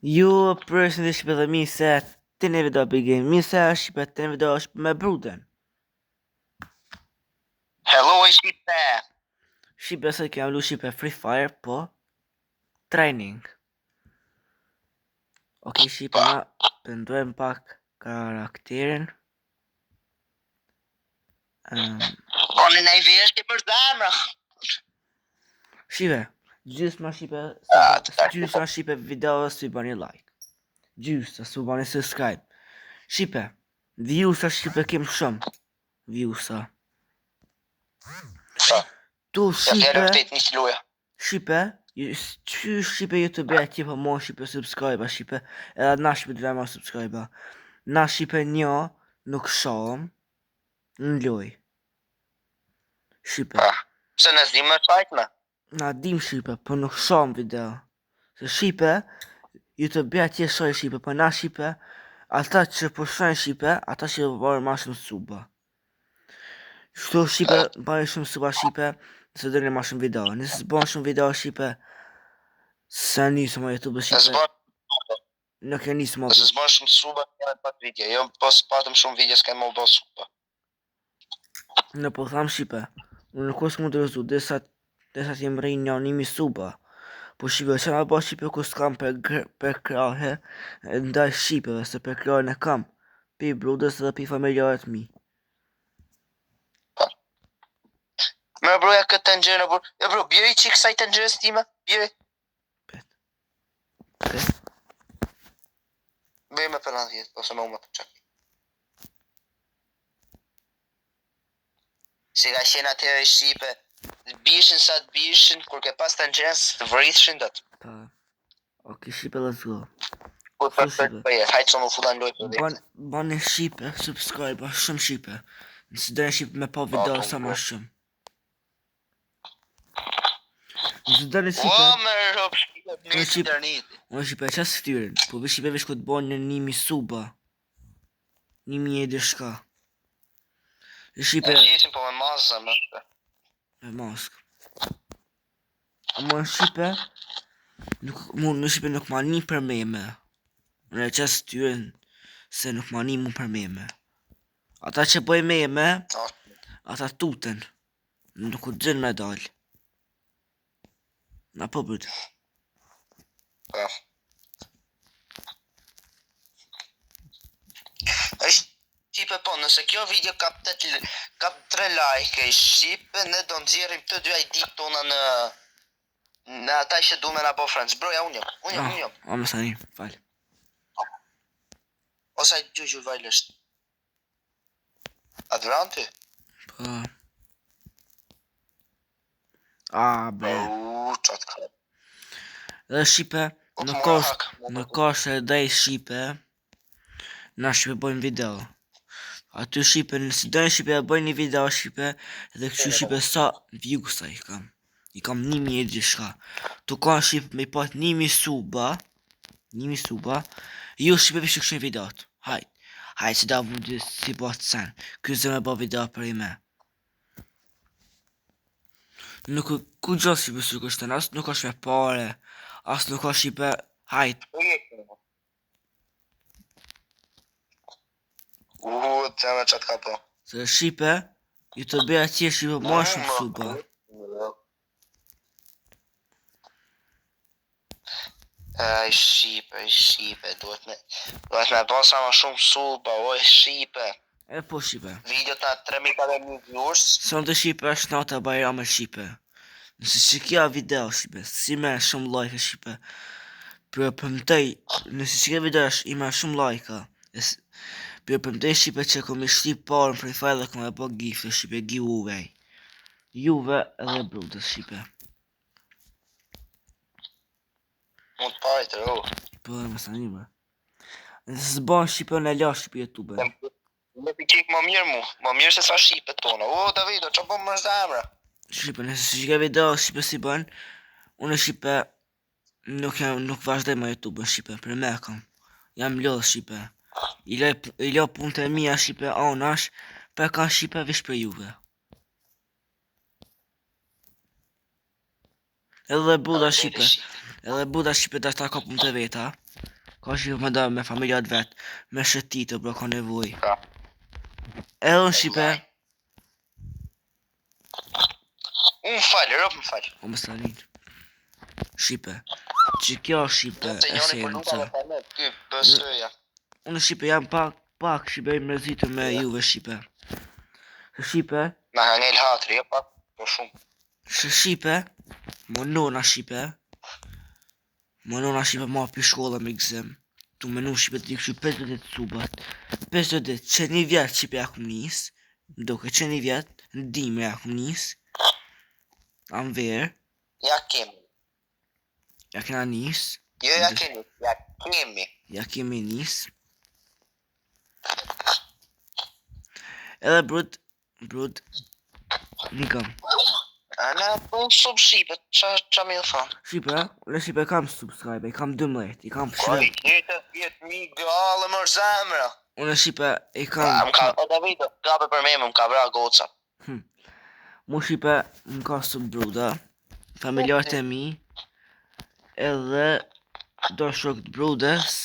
Ju përshëndetje shqipe dhe mirë se të në video për game. Mirë se shqipe të në video është me bruden. Hello shqipe. Shqipe se kemë lu shqipe Free Fire, po training. Ok shqipe na pëndojmë pak karakterin. Po në nej vesh që për zemra. Shqipe, gjysma shqipe, gjysma shqipe video së i bani like. Gjysma së i bani subscribe. Shqipe, viewsa shqipe kemë shumë. Viewsa. Tu Shqipe, Shqipe YouTube e që për mo Shqipe subscribe Shqipe, edhe na Shqipe dhe ma subscribe. Na Shqipe një nuk shohëm në loj. Shqipe. Se në zdim më shajt me? Na dim Shqipe, për nuk shohëm video. Se Shqipe, YouTube e që shohë Shqipe, për na Shqipe, ata që përshojnë Shqipe, ata që bërë ma shumë suba. Shto Shqipe, bërë shumë suba Shqipe, nëse dhe në ma shumë video. Nëse bërë shumë video Shqipe, se nisë ma YouTube Shqipe. Nuk e nisë ma video. Nëse bërë shumë suba, në pat video. Jo, pas patëm shumë video, s'ka më bërë suba. Në po thamë Shqipe, unë nuk është mund të rëzu, desa t'jem rejnë një animi suba. Po Shqipe, që nga bërë Shqipe, ku s'kam për krahe, ndaj Shqipeve, se për krahe në kam. Pi brudës dhe pi familjarët mi. Me broja këtë të njërë, e bro, bjeri që i kësaj të njërës time, bjeri. Bëj me për në dhjetë, ose me ume për qakë. Si ka qenë atyre i Shqipe, bishin sa të bishin, kur ke pas të njërës, të vërithshin dëtë. Ta, ok, Shqipe, let's go. Ku të përje, hajtë që më fudan lojtë të dhjetë. Bane Shqipe, subscribe, shumë Shqipe. Nësë dhe Shqipe me pa video sa ma shumë. Nësë dhe në Shqipe... O, me rëpë Shqipe, në internet. Unë Shqipe e qasë këtyrën, po vë Shqipe vesh këtë bojnë në 1000 suba. 1000 e dhe shka. Shqipe... E qesim po me masë, me shpe. Me maskë. Më në Shqipe... Në Shqipe nuk ma një për meme. Unë e qasë këtyrën, se nuk ma një mu për meme. Ata që bëj meme, ata tuten. Nuk u dzën me dalë. Na po bëjtë. Shqipe po, nëse kjo video kap 3 like e Shqipe, ne do nxjerrim të dy ID tona në ata që du me na bo friends. Broja, unë jam. A më sani, falë. Ose gjujë vajlësht. Adranti? Po. A, bre. Qatë ka. Dhe Shqipe, në koshe dhe i Shqipe, na Shqipe bojnë video. Aty Shqipe, nësi dojnë Shqipe e bojnë një video Shqipe, dhe kështu Shqipe sa vjusa i kam. I kam 1000 e gjithë. Tu ka Shqipe me i pat 1000 suba, 1000 suba, ju Shqipe vishë kështu një videot. Hajt që da vëndi si batë sen, këzë me ba video për i me. Nuk ku gjo Shqipe së kështë të nësë, nuk është me pare, asë nuk është Shqipe, hajt. Të me qatë ka po. Se Shqipe, ju të beja që Shqipe ma shumë suba. Shqipe, duhet me bon sa ma shumë suba, oj Shqipe. E po Shqipe. Video ta 3000 views. Son të Shqipe është nata bajrame Shqipe. Nëse që kja video Shqipe, si me shumë like Shqipe. Për pëmtej, nëse që kja video është i me shumë like. Për pëmtej Shqipe që kom i shlip parën për i fajt dhe kom e po gifte Shqipe, giveaway. Juve edhe brudës Shqipe. Mund të pare të ro. Po dhe më sani me. Nëse së ban Shqipe në la Shqipe YouTube. Në të qik më mirë mu, më mirë se sa Shqipe tona. O, Davido, që bëm më zemra? Shqipe, nëse që ka video Shqipe si ban, unë Shqipe nuk vazhdoj më YouTube në Shqipe, për me kam. Jam lodhë Shqipe. I lo punë të mija Shqipe anash, për kanë Shqipe vish për juve. Edhe Buda Shqipe, da shta ka punë të veta. Ka shipe më da me familjarët vetë, me shëtitë, bro, ka nevoj. Pra. Edhe unë shipe, Unë falë, rëpë më falë. o më stanin. Shipe, që kjo shipe Se njoni për luka me esenca. përmet, ty, bësëja. Unë shipe jam pak shipe i mërzitë me juve shipe. Shipe, Na hangel hatri, jo pak, po shumë. shipe, më nona shipe ma për shkolla me gzim. Tu menu shipe të dikëshu 50 ditë subat. 50 ditë, që një vjetë shipe ja kum nis. Doke që një vjetë, në dime ja kum nis. Am verë, Ja kemi. ja kena nis. Jo, ja kemi. Ja kemi. Ja kemi nis. Edhe brud, nikam. Ana, po shumë shipe, qa me ju thonë? Shipe, unë shipe kam subscribe, i kam 12, i kam Oj, shre. 20.000 gale më zemra. Unë shipe, i kam... Më ka, o Davido, gabe për me, më ka vra goca. Mu shipe, më ka sub bruda, familjarët e mi, edhe do shok të brudës,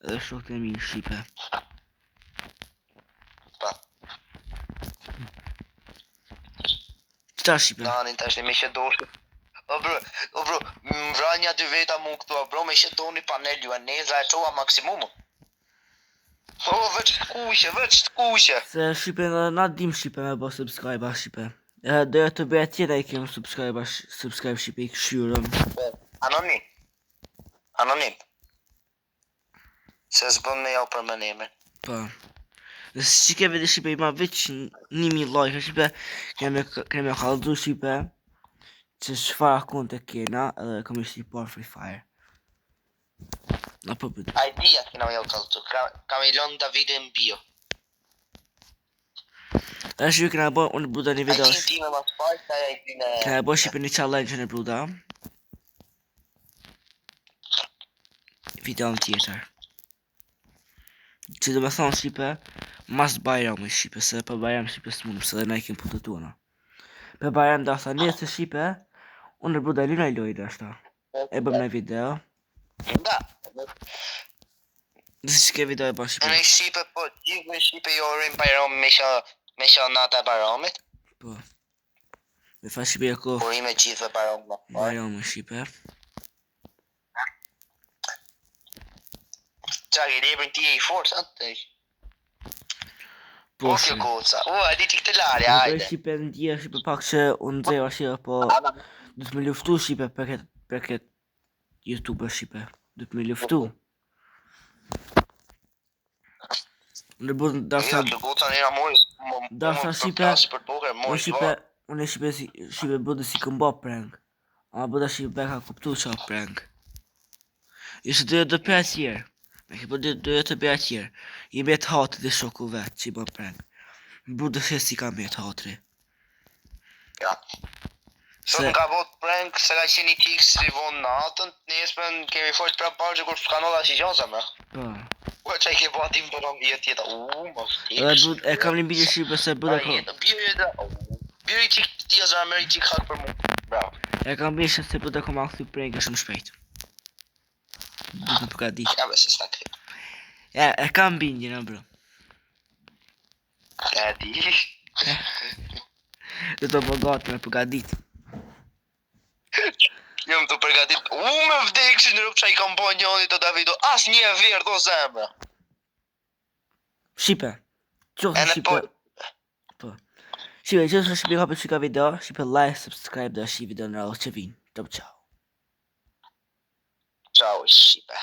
edhe shok të mi shipe. Pa, Qëta shipe? nanin tash me që doshë. O bro, më vra një 2 veta mu këtu, o bro, me që do një panel ju e neza e qoa maksimumu. O, veç të kushe. Se shipe, na dim shipe me bo subscribe a shipe. Edhe doja të beja tjera i kem subscribe shipe i këshyrëm. Anonim. Se s'bën me jau për mënimin. Pa. Dhe si që keve dhe shipe i ma veç 1000 like, shipe, keme kallëzu shipe, që shfar akun të kena, edhe kam ishtë i par Free Fire. Na po pëtë. Idea kena me jau kaltu, kam i lënë Davide në bio. Edhe shipe kena bo, unë bruda një video, Ai time ma spajt, ai time... kena bo shipe një challenge në bruda. Video në tjetër. Që do me thonë shipe, mas Bajram i shipe, se për Bajram shipe s'munëm, se dhe na i kem putë tuana. Për Bajram da tha njësë shipe, unë në bruda lina i lojnë ashta. E bëm në video. Da. Dhe si ke video e bën shipe. Në Shqipe, po, gjithë në Shqipe jo rrim Bajram me që nata e Bajramit. Po. Me fa shipe e ko Urime gjithë Bajram më parë. Bajram i shipe. Qa ke lebrin ti e i forës, atë? Po Po shi. kjo goca. A di ti këtë lari, Në hajde. shipe në dje shipe pak që unë dzeva shipe, po du të me luftu shipe për këtë YouTuber shipe. Du të me luftu. Në bërë da Jo, sa kjo goca njëra mori. Da sa shipe, Për poker, unë mori shipe, unë shipe bërë si këm bo prank. A bërë shipe ka kuptu qa prank. Ishte dhe për atjerë. Me ke bërë dhe të për atjerë. I me të hatë dhe shoku vetë që i bërë prank. Bërë dhe si ka me të hatëri. Ja. Sot nga bot prank se ka qeni tix si vonë natën, nesën kemi folë prapë parë që kur s'ka nodha si gjoza me. Po. Ua që i ke bërë atim për në vjetë tjeta, më Edhe bërë, e kam një bidje shipe se bërë ka... Biri qik të tja zara meri qik hakë për mu. Bravo. E kam bidje se bërë ka ma këthy prank e shumë shpejt. Bërë të përka ditë. Ja, se s'ta kri. E kam bindje në bro. E di. Dhe të bogatë me përka ditë. Jëm të përgatit. Me vdekë në rëpë që i kam po njëni të Davido. As një e verë do zemra. Shipe. Qohë E në shipe. Po. Shipe, që është shipe ka për që ka video, shipe like, subscribe dhe shi video në rallë që vinë. Top ciao. Ciao, Shqipe.